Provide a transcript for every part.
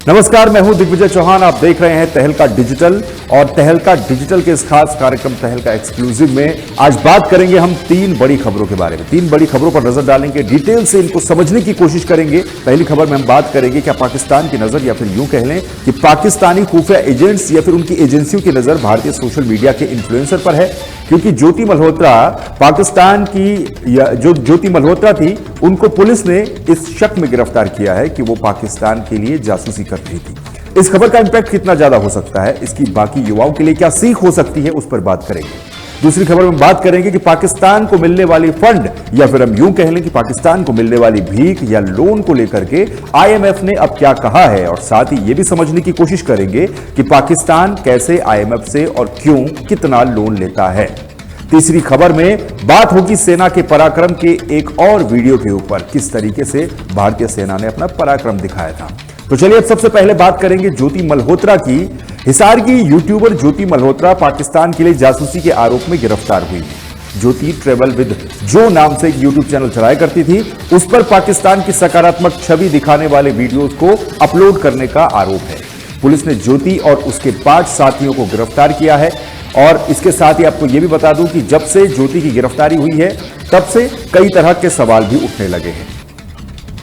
नमस्कार, मैं हूं दिग्विजय चौहान। आप देख रहे हैं तहलका डिजिटल और तहलका डिजिटल के इस खास कार्यक्रम तहलका एक्सक्लूसिव में आज बात करेंगे हम तीन बड़ी खबरों के बारे में। तीन बड़ी खबरों पर नजर डालेंगे, डिटेल से इनको समझने की कोशिश करेंगे। पहली खबर में हम बात करेंगे क्या पाकिस्तान की नजर या फिर यूं कह लें कि पाकिस्तानी खुफिया एजेंट्स या फिर उनकी एजेंसियों की नजर भारतीय सोशल मीडिया के इन्फ्लुएंसर पर है, क्योंकि ज्योति मल्होत्रा पाकिस्तान की जो ज्योति मल्होत्रा थी उनको पुलिस ने इस शक में गिरफ्तार किया है कि वो पाकिस्तान के लिए जासूसी कर रही थी। इस खबर का इंपैक्ट कितना ज्यादा हो सकता है, इसकी बाकी युवाओं के लिए क्या सीख हो सकती है, उस पर बात करेंगे। दूसरी खबर में बात करेंगे कि पाकिस्तान को मिलने वाली फंड या फिर हम यूं कह लें कि पाकिस्तान को मिलने वाली भीख या लोन को लेकर के आईएमएफ ने अब क्या कहा है, और साथ ही यह भी समझने की कोशिश करेंगे कि पाकिस्तान कैसे आईएमएफ से और क्यों कितना लोन लेता है। तीसरी खबर में बात होगी सेना के पराक्रम के एक और वीडियो के ऊपर, किस तरीके से भारतीय सेना ने अपना पराक्रम दिखाया था। तो चलिए अब सबसे पहले बात करेंगे ज्योति मल्होत्रा की। हिसार की यूट्यूबर ज्योति मल्होत्रा पाकिस्तान के लिए जासूसी के आरोप में गिरफ्तार हुई है। ज्योति ट्रेवल विद जो नाम से एक यूट्यूब चैनल चलाया करती थी, उस पर पाकिस्तान की सकारात्मक छवि दिखाने वाले वीडियोज को अपलोड करने का आरोप है। पुलिस ने ज्योति और उसके 5 साथियों को गिरफ्तार किया है। और इसके साथ ही आपको यह भी बता दूं कि जब से ज्योति की गिरफ्तारी हुई है तब से कई तरह के सवाल भी उठने लगे हैं।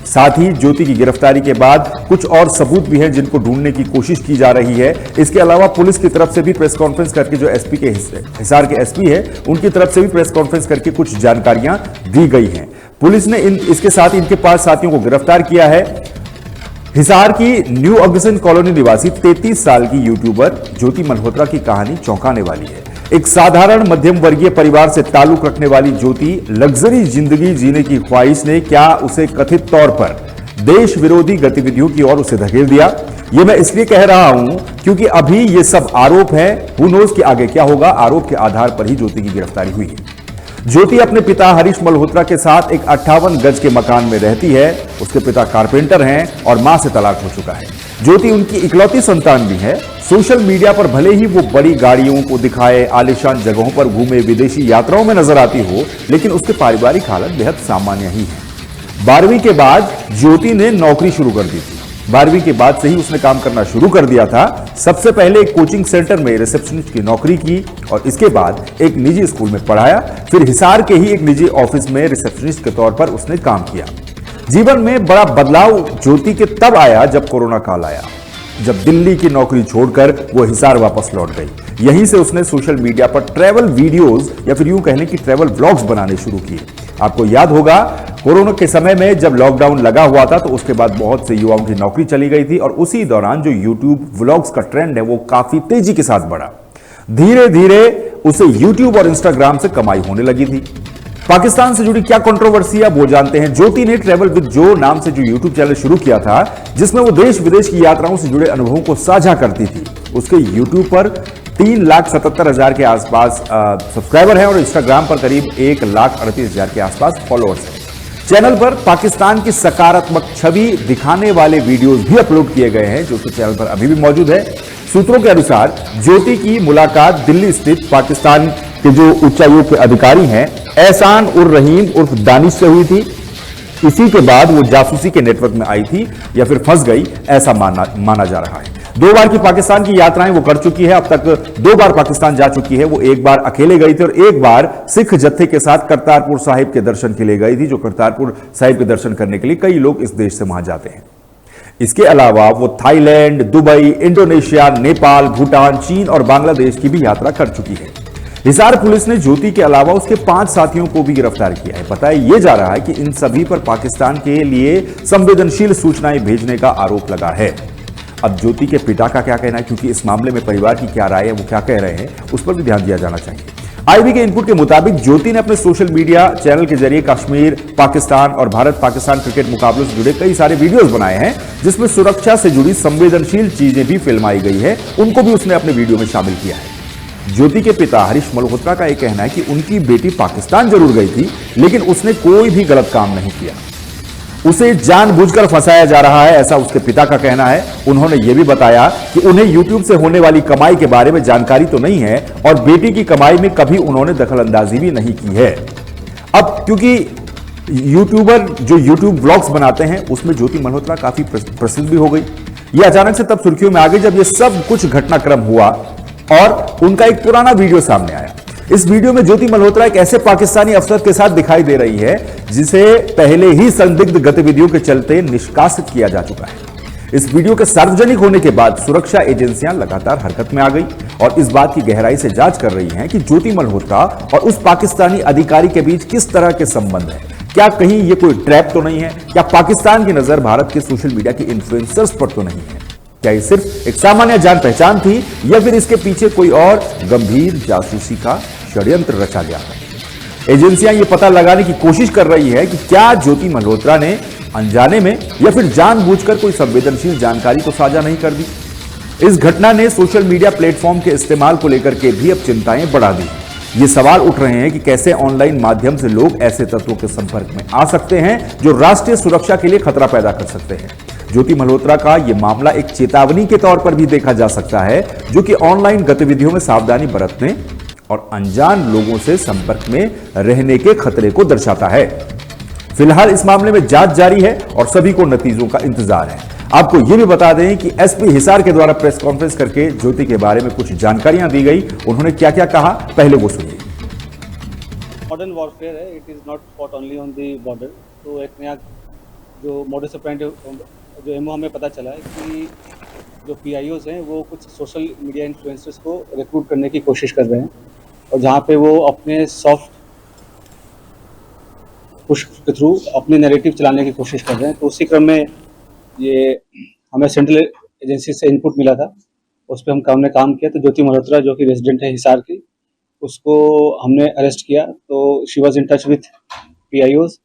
साथ ही ज्योति की गिरफ्तारी के बाद कुछ और सबूत भी हैं जिनको ढूंढने की कोशिश की जा रही है। इसके अलावा पुलिस की तरफ से भी प्रेस कॉन्फ्रेंस करके, जो एसपी के हिसार के एसपी है, उनकी तरफ से भी प्रेस कॉन्फ्रेंस करके कुछ जानकारियां दी गई हैं। पुलिस ने इसके साथ इनके 5 साथियों को गिरफ्तार किया है। हिसार की न्यू अग्रसेन कॉलोनी निवासी 33 साल की यूट्यूबर ज्योति मल्होत्रा की कहानी चौंकाने वाली है। एक साधारण मध्यम वर्गीय परिवार से ताल्लुक रखने वाली ज्योति लग्जरी जिंदगी जीने की ख्वाहिश ने क्या उसे कथित तौर पर देश विरोधी गतिविधियों की ओर उसे धकेल दिया। यह मैं इसलिए कह रहा हूं क्योंकि अभी ये सब आरोप है, हू नोज कि आगे क्या होगा। आरोप के आधार पर ही ज्योति की गिरफ्तारी हुई है। ज्योति अपने पिता हरीश मल्होत्रा के साथ एक 58 गज के मकान में रहती है। उसके पिता कारपेंटर हैं और मां से तलाक हो चुका है। ज्योति उनकी इकलौती संतान भी है। सोशल मीडिया पर भले ही वो बड़ी गाड़ियों को दिखाए, आलीशान जगहों पर घूमे, विदेशी यात्राओं में नजर आती हो, लेकिन उसके पारिवारिक हालत बेहद सामान्य ही है। 12वीं के बाद ज्योति ने नौकरी शुरू कर दी थी। 12वीं के बाद से ही उसने काम करना शुरू कर दिया था। सबसे पहले एक कोचिंग सेंटर में रिसेप्शनिस्ट की नौकरी की और इसके बाद एक निजी स्कूल में पढ़ाया। फिर हिसार के ही एक निजी ऑफिस में रिसेप्शनिस्ट के तौर पर उसने काम किया। जीवन में बड़ा बदलाव ज्योति के तब आया जब कोरोना काल आया, जब दिल्ली की नौकरी छोड़कर वो हिसार वापस लौट गई। यहीं से उसने सोशल मीडिया पर ट्रैवल वीडियोस या फिर यूं कह लें कि ट्रैवल व्लॉग्स बनाने शुरू किए। आपको याद होगा कोरोना के समय में जब लॉकडाउन लगा हुआ था तो उसके बाद बहुत से युवाओं की नौकरी चली गई थी और उसी दौरान जो यूट्यूब व्लॉग्स का ट्रेंड है वो काफी तेजी के साथ बढ़ा। धीरे धीरे उसे यूट्यूब और इंस्टाग्राम से कमाई होने लगी थी। पाकिस्तान से जुड़ी क्या कंट्रोवर्सी है वो जानते हैं। ज्योति ने ट्रैवल विद जो नाम से जो यूट्यूब चैनल शुरू किया था, जिसमें वो देश विदेश की यात्राओं से जुड़े अनुभवों को साझा करती थी। उसके यूट्यूब पर 3,77,000 के आसपास सब्सक्राइबर हैं और इंस्टाग्राम पर करीब 1,38,000 के आसपास फॉलोअर्स हैं। चैनल पर पाकिस्तान की सकारात्मक छवि दिखाने वाले वीडियोस भी अपलोड किए गए हैं, जो उसके चैनल पर अभी भी मौजूद है। सूत्रों के अनुसार ज्योति की मुलाकात दिल्ली स्थित पाकिस्तान के जो उच्चायोग के अधिकारी हैं एहसान उर रहीम उर्फ दानिश से हुई थी। इसी के बाद वो जासूसी के नेटवर्क में आई थी या फिर फंस गई, ऐसा माना जा रहा है। 2 बार की पाकिस्तान की यात्राएं वो कर चुकी है। अब तक 2 बार पाकिस्तान जा चुकी है। वो एक बार अकेले गई थी और एक बार सिख जत्थे के साथ करतारपुर साहिब के दर्शन के लिए गई थी, जो करतारपुर साहिब के दर्शन करने के लिए कई लोग इस देश से वहां जाते हैं। इसके अलावा वो Thailand, Dubai, Indonesia, Nepal, Bhutan, चीन और बांग्लादेश की भी यात्रा कर चुकी है। हिसार पुलिस ने ज्योति के अलावा उसके 5 साथियों को भी गिरफ्तार किया है। बताया यह जा रहा है कि इन सभी पर पाकिस्तान के लिए संवेदनशील सूचनाएं भेजने का आरोप लगा है। अब ज्योति के पिता का क्या कहना है, क्योंकि इस मामले में परिवार की क्या राय है, वो क्या कह रहे हैं, उस पर भी ध्यान दिया जाना चाहिए। आईबी के इनपुट के मुताबिक ज्योति ने अपने सोशल मीडिया चैनल के जरिए कश्मीर, पाकिस्तान और भारत पाकिस्तान क्रिकेट मुकाबलों से जुड़े कई सारे वीडियोस बनाए हैं, जिसमें सुरक्षा से जुड़ी संवेदनशील चीजें भी फिल्माई गई है। उनको भी उसने अपने वीडियो में शामिल किया है। ज्योति के पिता हरीश मल्होत्रा का यह कहना है कि उनकी बेटी पाकिस्तान जरूर गई थी, लेकिन उसने कोई भी गलत काम नहीं किया। उसे जानबूझकर फंसाया जा रहा है, ऐसा उसके पिता का कहना है। उन्होंने यह भी बताया कि उन्हें यूट्यूब से होने वाली कमाई के बारे में जानकारी तो नहीं है और बेटी की कमाई में कभी उन्होंने दखलंदाजी भी नहीं की है। अब क्योंकि यूट्यूबर जो यूट्यूब व्लॉग्स बनाते हैं उसमें ज्योति मल्होत्रा काफी प्रसिद्ध भी हो गई। ये अचानक से तब सुर्खियों में आ गई जब ये सब कुछ घटनाक्रम हुआ और उनका एक पुराना वीडियो सामने आया। इस वीडियो में ज्योति मल्होत्रा एक ऐसे पाकिस्तानी अफसर के साथ दिखाई दे रही है जिसे पहले ही संदिग्ध गतिविधियों के चलते निष्कासित किया जा चुका है। इस वीडियो के सार्वजनिक होने के बाद सुरक्षा एजेंसियां लगातार हरकत में आ गई और इस बात की गहराई से जांच कर रही हैं कि ज्योति मल्होत्रा और उस पाकिस्तानी अधिकारी के बीच किस तरह के संबंध हैं। क्या कहीं ये कोई ट्रैप तो नहीं है? क्या पाकिस्तान की नजर भारत के सोशल मीडिया के इन्फ्लुएंसर्स पर तो नहीं है? क्या ये सिर्फ एक सामान्य जान पहचान थी या फिर इसके पीछे कोई और गंभीर जासूसी का षड्यंत्र रचा गया है? एजेंसियां ये पता लगाने की कोशिश कर रही है कि क्या ज्योति मल्होत्रा ने अनजाने में या फिर जानबूझकर कोई संवेदनशील जानकारी तो साझा नहीं कर दी। इस घटना ने सोशल मीडिया प्लेटफॉर्म के इस्तेमाल को लेकर के भी अब चिंताएं बढ़ा दी। ये सवाल उठ रहे हैं कि कैसे ऑनलाइन माध्यम से लोग ऐसे तत्वों के संपर्क में आ सकते हैं जो राष्ट्रीय सुरक्षा के लिए खतरा पैदा कर सकते हैं। ज्योति मल्होत्रा का यह मामला एक चेतावनी के तौर पर भी देखा जा सकता है, जो कि ऑनलाइन गतिविधियों में सावधानी बरतने और अनजान लोगों से संपर्क में रहने के खतरे को दर्शाता है। फिलहाल इस मामले में जांच जारी है और सभी को नतीजों का इंतजार है। आपको यह भी बता दें कि एसपी हिसार के द्वारा प्रेस कॉन्फ्रेंस करके ज्योति के बारे में कुछ जानकारियां दी गई। उन्होंने क्या क्या कहा, पहले वो सुनिए। मॉडर्न वॉरफेयर है, it is not fought only on the border. तो एक नया जो मॉडस ऑपरेंडी जो एमओ हमें पता चला है कि जो पीआईओज हैं वो कुछ सोशल मीडिया इन्फ्लुएंसर्स को रिक्रूट करने की कोशिश कर रहे हैं और जहाँ पे वो अपने सॉफ्ट पुश के थ्रू अपने नैरेटिव चलाने की कोशिश कर रहे हैं। तो उसी क्रम में ये हमें सेंट्रल एजेंसी से इनपुट मिला था, उस पर हमने काम किया। तो ज्योति मल्होत्रा जो कि रेजिडेंट है हिसार की, उसको हमने अरेस्ट किया। तो she was in touch with PIOs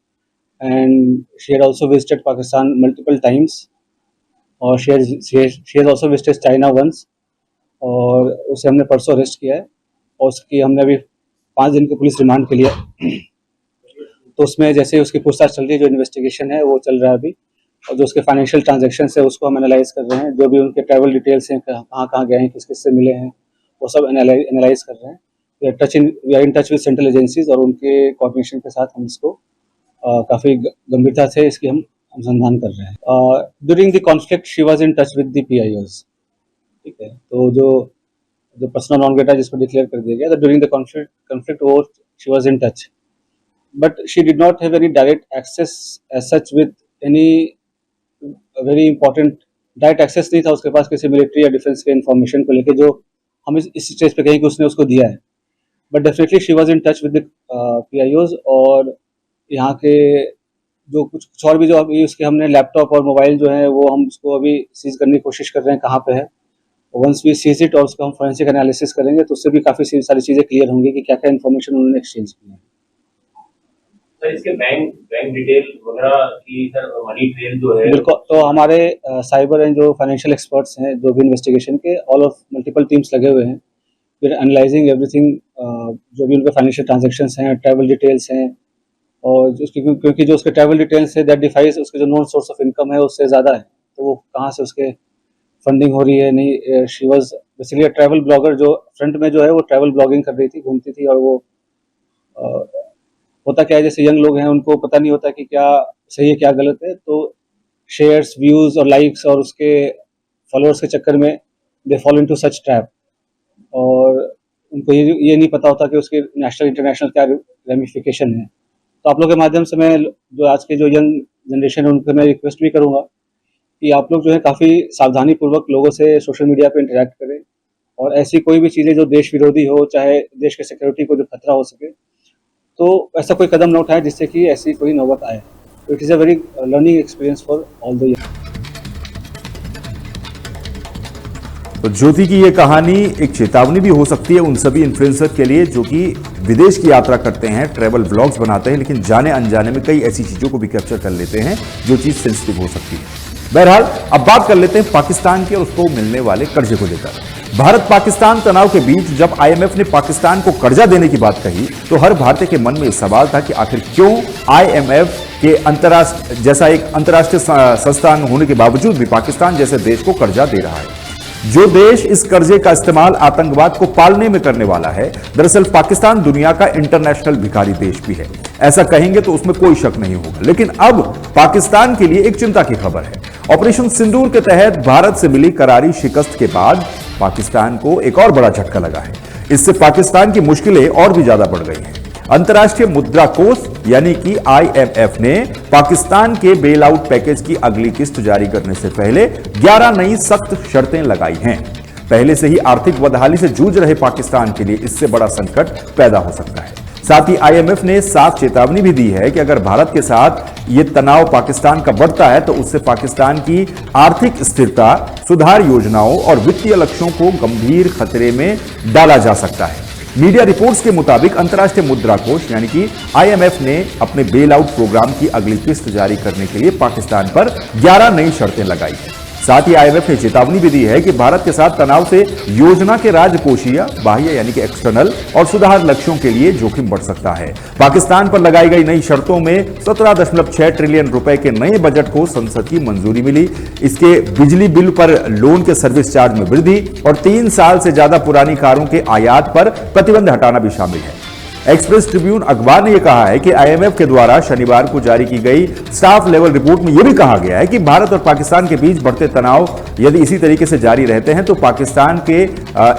and she had also visited Pakistan multiple times और she has also visited China once और उसे हमने परसों अरेस्ट किया है और उसकी हमने अभी 5 दिन की पुलिस रिमांड के लिए। तो उसमें जैसे उसकी पूछताछ चल रही है, जो इन्वेस्टिगेशन है वो चल रहा है अभी, और जो उसके फाइनेंशियल ट्रांजैक्शंस है उसको हम एनालाइज कर रहे हैं। जो भी उनके ट्रैवल डिटेल्स हैं, कहाँ कहाँ गए हैं, किस किस से मिले हैं, वो सब एनालाइज कर रहे हैं। We are in touch with central agencies और उनके कोऑर्डिनेशन के साथ हम इसको काफ़ी गंभीरता से इसकी हम अनुसंधान कर रहे हैं। During the conflict she was in touch with the पीआईओज, ठीक है। तो जो पर्सनल नॉन ग्रेटा जिसको डिक्लेयर कर दिया गया, ड्यूरिंग द कॉन्फ्लिक्ट वो she was in touch, but she did not have any direct access as such with any very important direct access नहीं था उसके पास किसी मिलिट्री या डिफेंस के इंफॉर्मेशन को लेके जो हम इस स्टेज पे कहीं कि उसने उसको दिया है। But definitely she was in touch with the पीआईओज और यहाँ के जो कुछ और भी जो अभी उसके हमने लैपटॉप और मोबाइल जो है वो हम उसको अभी सीज करने की कोशिश कर रहे हैं कहाँ पे है। वंस वी सीज इट और उसको हम फोरेंसिक एनालिसिस करेंगे तो उससे भी काफ़ी सारी चीज़ें क्लियर होंगी कि क्या क्या इन्फॉर्मेशन उन्होंने एक्सचेंज की है। सर इसके बैंक डिटेल वगैरह की सर मनी ट्रेल जो है, बिल्कुल। तो हमारे साइबर एंड जो फाइनेंशियल एक्सपर्ट्स हैं जो भी इन्वेस्टिगेशन के ऑल ऑफ मल्टीपल टीम्स लगे हुए हैं, फिर एनालाइजिंग एवरीथिंग, जो भी उनके फाइनेंशियल ट्रांजैक्शंस हैं, ट्रैवल डिटेल्स हैं और क्योंकि जो उसके ट्रैवल डिटेल्स है दैट डिफाइज उसके जो नॉन सोर्स ऑफ इनकम है उससे ज़्यादा है, तो वो कहाँ से उसके फंडिंग हो रही है नहीं। She was basically travel blogger, जो फ्रंट में जो है वो ट्रैवल ब्लॉगिंग कर रही थी, घूमती थी। और वो होता क्या है, जैसे यंग लोग हैं उनको पता नहीं होता कि क्या सही है क्या गलत है, तो शेयर्स, व्यूज़ और लाइक्स और उसके फॉलोअर्स के चक्कर में they follow into such trap और उनको ये नहीं पता होता कि उसके नेशनल इंटरनेशनल क्या रेमिफिकेशन है। तो आप लोग के माध्यम से मैं जो आज के जो यंग जनरेशन है उनको मैं रिक्वेस्ट भी करूँगा कि आप लोग जो है काफ़ी सावधानी पूर्वक लोगों से सोशल मीडिया पर इंटरेक्ट करें और ऐसी कोई भी चीज़ें जो देश विरोधी हो, चाहे देश के सिक्योरिटी को जो खतरा हो सके, तो ऐसा कोई कदम न उठाए जिससे कि ऐसी कोई नौबत आए। तो it is a very learning experience for all the. तो ज्योति की ये कहानी एक चेतावनी भी हो सकती है उन सभी इन्फ्लुएंसर के लिए जो कि विदेश की यात्रा करते हैं, ट्रैवल व्लॉग्स बनाते हैं, लेकिन जाने अनजाने में कई ऐसी चीजों को भी कैप्चर कर लेते हैं जो चीज सेंसिटिव हो सकती है। बहरहाल अब बात कर लेते हैं पाकिस्तान के और उसको मिलने वाले कर्जे को लेकर। भारत पाकिस्तान तनाव के बीच जब आईएमएफ ने पाकिस्तान को कर्जा देने की बात कही तो हर भारतीय के मन में सवाल था कि आखिर क्यों आईएमएफ के अंतर्राष्ट्रीय संस्थान होने के बावजूद भी पाकिस्तान जैसे देश को कर्जा दे रहा है। जो देश इस कर्जे का इस्तेमाल आतंकवाद को पालने में करने वाला है, दरअसल पाकिस्तान दुनिया का इंटरनेशनल भिखारी देश भी है। ऐसा कहेंगे तो उसमें कोई शक नहीं होगा। लेकिन अब पाकिस्तान के लिए एक चिंता की खबर है ऑपरेशन सिंदूर के तहत भारत से मिली करारी शिकस्त के बाद पाकिस्तान को एक और बड़ा झटका लगा है। इससे पाकिस्तान की मुश्किलें और भी ज्यादा बढ़ गई हैं। अंतर्राष्ट्रीय मुद्रा कोष यानी कि IMF ने पाकिस्तान के बेल आउट पैकेज की अगली किस्त जारी करने से पहले 11 नई सख्त शर्तें लगाई हैं। पहले से ही आर्थिक बदहाली से जूझ रहे पाकिस्तान के लिए इससे बड़ा संकट पैदा हो सकता है। साथ ही IMF ने साफ चेतावनी भी दी है कि अगर भारत के साथ ये तनाव पाकिस्तान का बढ़ता है तो उससे पाकिस्तान की आर्थिक स्थिरता, सुधार योजनाओं और वित्तीय लक्ष्यों को गंभीर खतरे में डाला जा सकता है। मीडिया रिपोर्ट्स के मुताबिक अंतर्राष्ट्रीय मुद्रा कोष यानी कि IMF ने अपने बेल आउट प्रोग्राम की अगली किस्त जारी करने के लिए पाकिस्तान पर 11 नई शर्तें लगाई हैं। साथ ही IMF ने चेतावनी भी दी है कि भारत के साथ तनाव से योजना के राजकोषीय, बाह्य यानी कि एक्सटर्नल और सुधार लक्ष्यों के लिए जोखिम बढ़ सकता है। पाकिस्तान पर लगाई गई नई शर्तों में 17.6 ट्रिलियन रुपए के नए बजट को संसद की मंजूरी मिली। इसके बिजली बिल पर लोन के सर्विस चार्ज में वृद्धि और 3 साल से ज्यादा पुरानी कारों के आयात पर प्रतिबंध हटाना भी शामिल है। एक्सप्रेस ट्रिब्यून अखबार ने यह कहा है कि IMF के द्वारा शनिवार को जारी की गई स्टाफ लेवल रिपोर्ट में यह भी कहा गया है कि भारत और पाकिस्तान के बीच बढ़ते तनाव यदि इसी तरीके से जारी रहते हैं तो पाकिस्तान के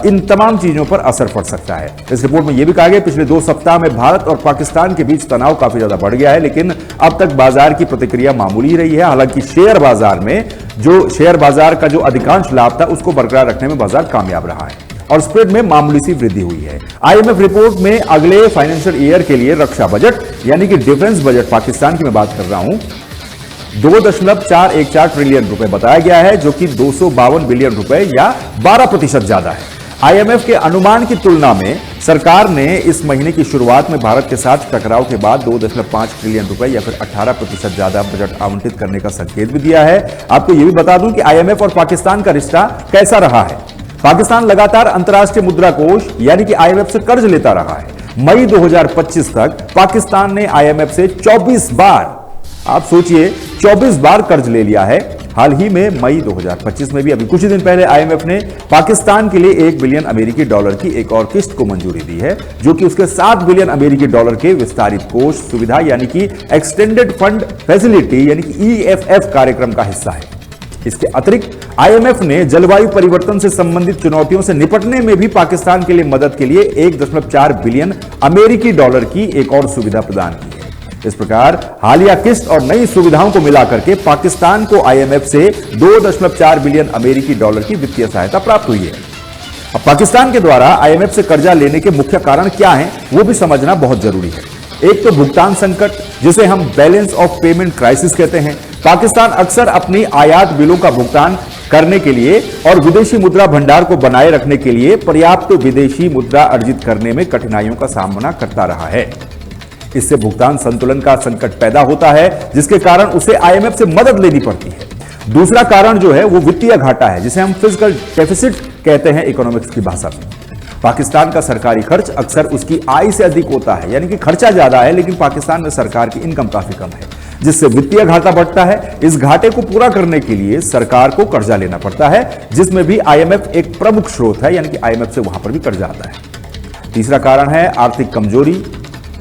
इन तमाम चीजों पर असर पड़ सकता है। इस रिपोर्ट में यह भी कहा गया पिछले 2 सप्ताह में भारत और पाकिस्तान के बीच तनाव काफी ज्यादा बढ़ गया है, लेकिन अब तक बाजार की प्रतिक्रिया मामूली रही है। हालांकि शेयर बाजार का जो अधिकांश लाभ था उसको बरकरार रखने में बाजार कामयाब रहा है और स्प्रेड में मामूली सी वृद्धि हुई है। IMF रिपोर्ट में अगले फाइनेंशियल ईयर के लिए रक्षा बजट यानी कि डिफेंस बजट, पाकिस्तान की मैं बात कर रहा हूं, 2.414 ट्रिलियन रुपए बताया गया है, जो कि 252 बिलियन रुपए या 12% ज्यादा है। IMF के अनुमान की तुलना में सरकार ने इस महीने की शुरुआत में भारत के साथ टकराव के बाद 2.5 ट्रिलियन रुपए या फिर 18% ज्यादा बजट आवंटित करने का संकेत भी दिया है। आपको यह भी बता दूं कि IMF और पाकिस्तान का रिश्ता कैसा रहा है। पाकिस्तान लगातार अंतर्राष्ट्रीय मुद्रा कोष यानी कि IMF से कर्ज लेता रहा है। मई 2025 तक पाकिस्तान ने IMF से 24 बार, आप सोचिए 24 बार कर्ज ले लिया है। हाल ही में मई 2025 में भी अभी कुछ ही दिन पहले IMF ने पाकिस्तान के लिए 1 बिलियन अमेरिकी डॉलर की एक और किस्त को मंजूरी दी है, जो कि उसके 7 बिलियन अमेरिकी डॉलर के विस्तारित कोष सुविधा यानी कि एक्सटेंडेड फंड फैसिलिटी यानी कि EFF कार्यक्रम का हिस्सा है। इसके अतिरिक्त IMF ने जलवायु परिवर्तन से संबंधित चुनौतियों से निपटने में भी पाकिस्तान के लिए मदद के लिए 1.4 बिलियन अमेरिकी डॉलर की एक और सुविधा प्रदान की है। इस प्रकार हालिया किस्त और नई सुविधाओं को मिलाकर के पाकिस्तान को IMF से 2.4 बिलियन अमेरिकी डॉलर की वित्तीय सहायता प्राप्त हुई है। अब पाकिस्तान के द्वारा IMF से कर्जा लेने के मुख्य कारण क्या हैं, वो भी समझना बहुत जरूरी है। एक तो भुगतान संकट, जिसे हम बैलेंस ऑफ पेमेंट क्राइसिस कहते हैं। पाकिस्तान अक्सर अपनी आयात बिलों का भुगतान करने के लिए और विदेशी मुद्रा भंडार को बनाए रखने के लिए पर्याप्त विदेशी मुद्रा अर्जित करने में कठिनाइयों का सामना करता रहा है। इससे भुगतान संतुलन का संकट पैदा होता है, जिसके कारण उसे IMF से मदद लेनी पड़ती है। दूसरा कारण जो है वो वित्तीय घाटा है, जिसे हम फिजिकल डेफिसिट कहते हैं इकोनॉमिक्स की भाषा में। पाकिस्तान का सरकारी खर्च अक्सर उसकी आय से अधिक होता है, यानी कि खर्चा ज्यादा है लेकिन पाकिस्तान में सरकार की इनकम काफी कम है, जिससे वित्तीय घाटा बढ़ता है। इस घाटे को पूरा करने के लिए सरकार को कर्जा लेना पड़ता है, जिसमें भी IMF एक प्रमुख स्रोत है, यानी कि IMF से वहां पर भी कर्जा आता है। तीसरा कारण है आर्थिक कमजोरी,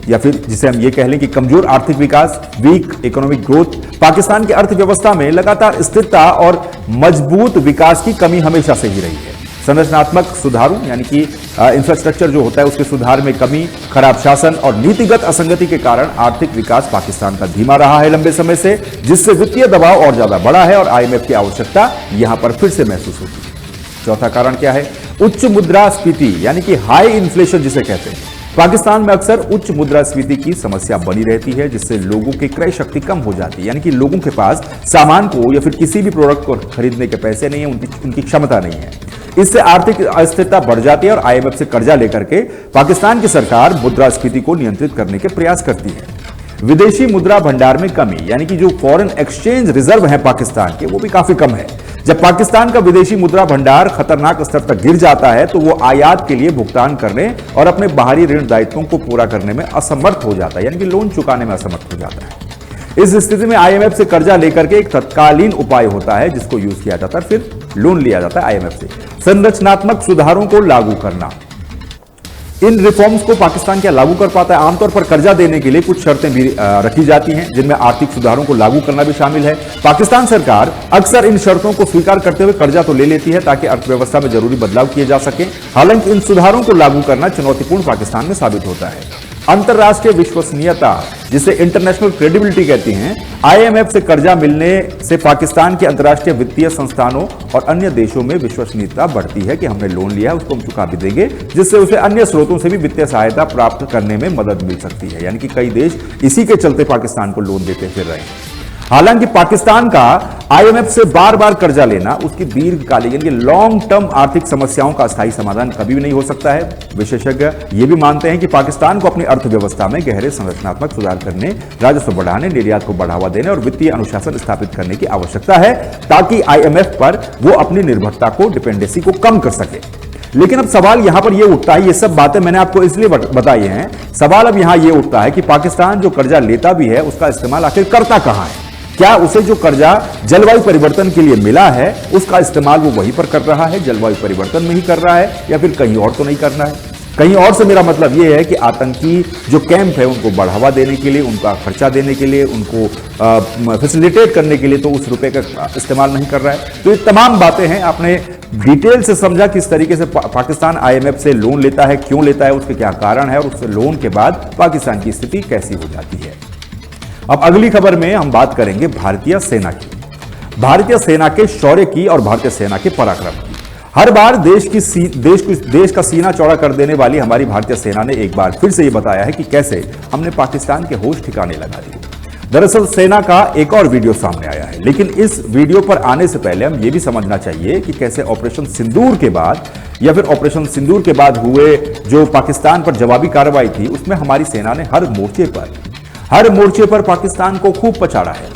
या फिर जिसे हम ये कह लें कि कमजोर आर्थिक विकास, वीक इकोनॉमिक ग्रोथ। पाकिस्तान की अर्थव्यवस्था में लगातार स्थिरता और मजबूत विकास की कमी हमेशा से ही रही है। संरचनात्मक सुधारों यानी कि इंफ्रास्ट्रक्चर जो होता है उसके सुधार में कमी, खराब शासन और नीतिगत असंगति के कारण आर्थिक विकास पाकिस्तान का धीमा रहा है लंबे समय से, जिससे वित्तीय दबाव और ज्यादा बढ़ा है और IMF की आवश्यकता यहां पर फिर से महसूस होती है। चौथा कारण क्या है? उच्च मुद्रास्फीति यानी कि हाई इन्फ्लेशन जिसे कहते हैं। पाकिस्तान में अक्सर उच्च मुद्रास्फीति की समस्या बनी रहती है, जिससे लोगों की क्रय शक्ति कम हो जाती है, यानी कि लोगों के पास सामान को या फिर किसी भी प्रोडक्ट को खरीदने के पैसे नहीं है, उनकी क्षमता नहीं है। इससे आर्थिक अस्थिरता बढ़ जाती है और IMF से कर्जा लेकर के पाकिस्तान की सरकार मुद्रास्फीति को नियंत्रित करने के प्रयास करती है। विदेशी मुद्रा भंडार में कमी यानी कि जो फॉरेन एक्सचेंज रिजर्व है पाकिस्तान के, वो भी काफी कम है। जब पाकिस्तान का विदेशी मुद्रा भंडार खतरनाक स्तर तक गिर जाता है तो वो आयात के लिए भुगतान करने और अपने बाहरी ऋण दायित्वों को पूरा करने में असमर्थ हो जाता है, यानी कि लोन चुकाने में असमर्थ हो जाता है। इस स्थिति में IMF से कर्जा लेकर के एक तत्कालीन उपाय होता है, जिसको यूज किया जाता है, फिर लोन लिया जाता है IMF से। संरचनात्मक सुधारों को लागू करना, इन रिफॉर्म्स को पाकिस्तान क्या लागू कर पाता है? आमतौर पर कर्जा देने के लिए कुछ शर्तें भी रखी जाती हैं, जिनमें आर्थिक सुधारों को लागू करना भी शामिल है। पाकिस्तान सरकार अक्सर इन शर्तों को स्वीकार करते हुए कर्जा तो ले लेती है ताकि अर्थव्यवस्था में जरूरी बदलाव किए जा सके। हालांकि इन सुधारों को लागू करना चुनौतीपूर्ण पाकिस्तान में साबित होता है। अंतर्राष्ट्रीय विश्वसनीयता, जिसे इंटरनेशनल क्रेडिबिलिटी कहती हैं, आईएमएफ से कर्जा मिलने से पाकिस्तान के अंतर्राष्ट्रीय वित्तीय संस्थानों और अन्य देशों में विश्वसनीयता बढ़ती है कि हमने लोन लिया है उसको हम चुका भी देंगे, जिससे उसे अन्य स्रोतों से भी वित्तीय सहायता प्राप्त करने में मदद मिल सकती है। यानी कि कई देश इसी के चलते पाकिस्तान को लोन देते फिर रहे हैं। हालांकि पाकिस्तान का आईएमएफ से बार बार कर्जा लेना उसकी दीर्घकालिक यानी लॉन्ग टर्म आर्थिक समस्याओं का अस्थायी समाधान कभी भी नहीं हो सकता है। विशेषज्ञ ये भी मानते हैं कि पाकिस्तान को अपनी अर्थव्यवस्था में गहरे संरचनात्मक सुधार करने, राजस्व बढ़ाने, निर्यात को बढ़ावा देने और वित्तीय अनुशासन स्थापित करने की आवश्यकता है, ताकि आईएमएफ पर वो अपनी निर्भरता को, डिपेंडेंसी को कम कर सके। लेकिन अब सवाल यहां पर यह उठता है, ये सब बातें मैंने आपको इसलिए बताई हैं, सवाल अब यहां यह उठता है कि पाकिस्तान जो कर्जा लेता भी है उसका इस्तेमाल आखिर करता कहां है? क्या उसे जो कर्जा जलवायु परिवर्तन के लिए मिला है उसका इस्तेमाल वो वहीं पर कर रहा है, जलवायु परिवर्तन में ही कर रहा है, या फिर कहीं और तो नहीं करना है? कहीं और से मेरा मतलब यह है कि आतंकी जो कैंप है उनको बढ़ावा देने के लिए, उनका खर्चा देने के लिए, उनको फैसिलिटेट करने के लिए तो उस रुपए का इस्तेमाल नहीं कर रहा है। तो ये तमाम बातें हैं, आपने डिटेल से समझा किस तरीके से पाकिस्तान आईएमएफ से लोन लेता है, क्यों लेता है, उसके क्या कारण है और उस लोन के बाद पाकिस्तान की स्थिति कैसी हो जाती है। अब अगली खबर में हम बात करेंगे भारतीय सेना की, भारतीय सेना के शौर्य की और भारतीय सेना के पराक्रम की। हर बार देश का सीना चौड़ा कर देने वाली हमारी भारतीय सेना ने एक बार फिर से ये बताया है कि कैसे हमने पाकिस्तान के होश ठिकाने लगा दिए। दरअसल सेना का एक और वीडियो सामने आया है, लेकिन इस वीडियो पर आने से पहले हम ये भी समझना चाहिए कि कैसे ऑपरेशन सिंदूर के बाद या फिर ऑपरेशन सिंदूर के बाद हुए जो पाकिस्तान पर जवाबी कार्रवाई थी उसमें हमारी सेना ने हर मोर्चे पर पाकिस्तान को खूब पछाड़ा है।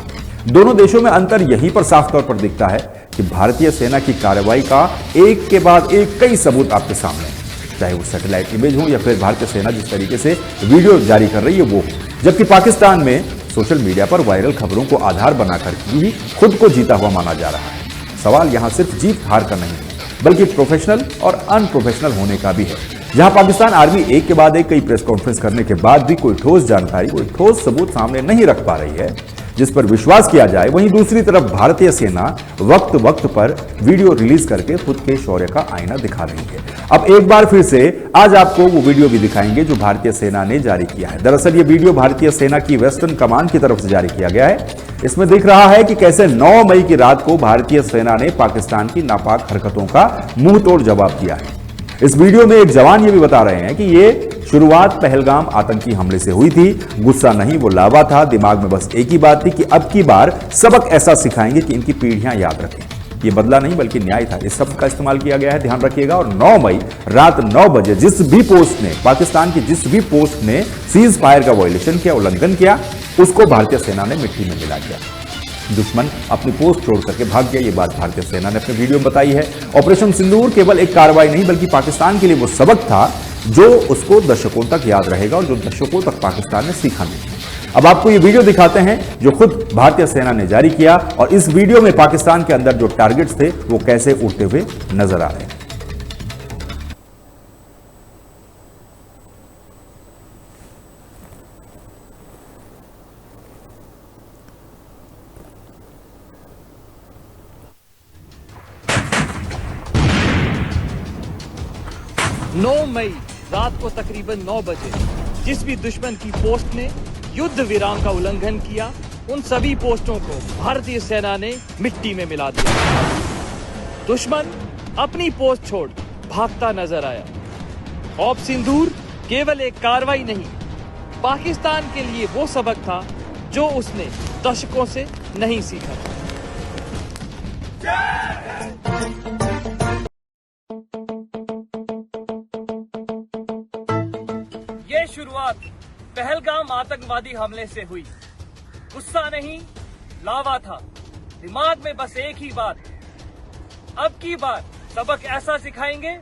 दोनों देशों में अंतर यहीं पर साफ तौर पर दिखता है कि भारतीय सेना की कार्रवाई का एक के बाद एक कई सबूत आपके सामने हैं, चाहे वो सैटेलाइट इमेज हो या फिर भारतीय सेना जिस तरीके से वीडियो जारी कर रही है वो, जबकि पाकिस्तान में सोशल मीडिया पर वायरल खबरों को आधार बनाकर ही खुद को जीता हुआ माना जा रहा है। सवाल यहां सिर्फ जीत हार का नहीं है, बल्कि प्रोफेशनल और अनप्रोफेशनल होने का भी है। जहां पाकिस्तान आर्मी एक के बाद एक कई प्रेस कॉन्फ्रेंस करने के बाद भी कोई ठोस जानकारी, कोई ठोस सबूत सामने नहीं रख पा रही है जिस पर विश्वास किया जाए, वहीं दूसरी तरफ भारतीय सेना वक्त पर वीडियो रिलीज करके खुद के शौर्य का आईना दिखा रही है। अब एक बार फिर से आज आपको वो वीडियो भी दिखाएंगे जो भारतीय सेना ने जारी किया है। दरअसल ये वीडियो भारतीय सेना की वेस्टर्न कमांड की तरफ से जारी किया गया है। इसमें दिख रहा है कि कैसे 9 मई की रात को भारतीय सेना ने पाकिस्तान की नापाक हरकतों का मुंह तोड़ जवाब दिया है। इस वीडियो में एक जवान ये भी बता रहे हैं कि ये शुरुआत पहलगाम आतंकी हमले से हुई थी, गुस्सा नहीं वो लावा था, दिमाग में बस एक ही बात थी कि अब की बार सबक ऐसा सिखाएंगे कि इनकी पीढ़ियां याद रखें। ये बदला नहीं बल्कि न्याय था, इस शब्द का इस्तेमाल किया गया है, ध्यान रखिएगा। और 9 मई रात 9 बजे जिस भी पोस्ट ने, पाकिस्तान की जिस भी पोस्ट ने सीज फायर का वायलेशन किया, उल्लंघन किया, उसको भारतीय सेना ने मिट्टी में मिला दिया। दुश्मन अपनी पोस्ट छोड़ करके भाग गया। ये बात भारतीय सेना ने अपने वीडियो में बताई है। ऑपरेशन सिंदूर केवल एक कार्रवाई नहीं बल्कि पाकिस्तान के लिए वो सबक था जो उसको दशकों तक याद रहेगा और जो दशकों तक पाकिस्तान ने सीखा नहीं। अब आपको ये वीडियो दिखाते हैं जो खुद भारतीय सेना ने जारी किया, और इस वीडियो में पाकिस्तान के अंदर जो टारगेट्स थे वो कैसे उड़ते हुए नजर आ रहे हैं। मई रात को तकरीबन 9 बजे जिस भी दुश्मन की पोस्ट ने युद्ध विराम का उल्लंघन किया, उन सभी पोस्टों को भारतीय सेना ने मिट्टी में मिला दिया। दुश्मन अपनी पोस्ट छोड़ भागता नजर आया। ऑप सिंदूर केवल एक कार्रवाई नहीं, पाकिस्तान के लिए वो सबक था जो उसने दशकों से नहीं सीखा। शुरुआत पहलगाम आतंकवादी हमले से हुई। गुस्सा नहीं, लावा था, दिमाग में बस एक ही बात, अब की बार सबक ऐसा सिखाएंगे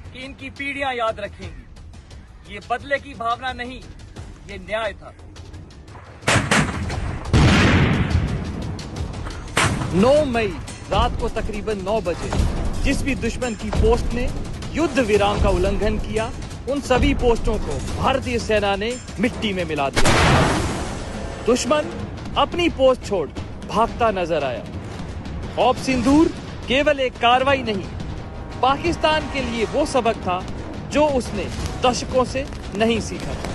कि इनकी पीढ़ियां याद रखेंगी। ये बदले की भावना नहीं, ये न्याय था। 9 मई रात को तकरीबन 9 बजे जिस भी दुश्मन की पोस्ट ने युद्ध विराम का उल्लंघन किया, उन सभी पोस्टों को भारतीय सेना ने मिट्टी में मिला दिया। दुश्मन अपनी पोस्ट छोड़ भागता नजर आया। ऑप सिंदूर केवल एक कार्रवाई नहीं, पाकिस्तान के लिए वो सबक था जो उसने दशकों से नहीं सीखा था।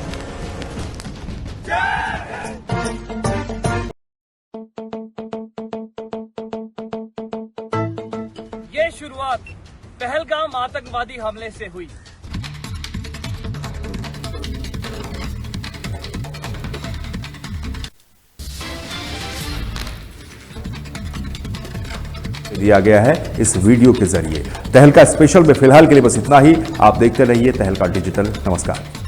ये शुरुआत पहलगाम आतंकवादी हमले से हुई। दिया गया है इस वीडियो के जरिए। तहलका स्पेशल में फिलहाल के लिए बस इतना ही। आप देखते रहिए तहलका डिजिटल। नमस्कार।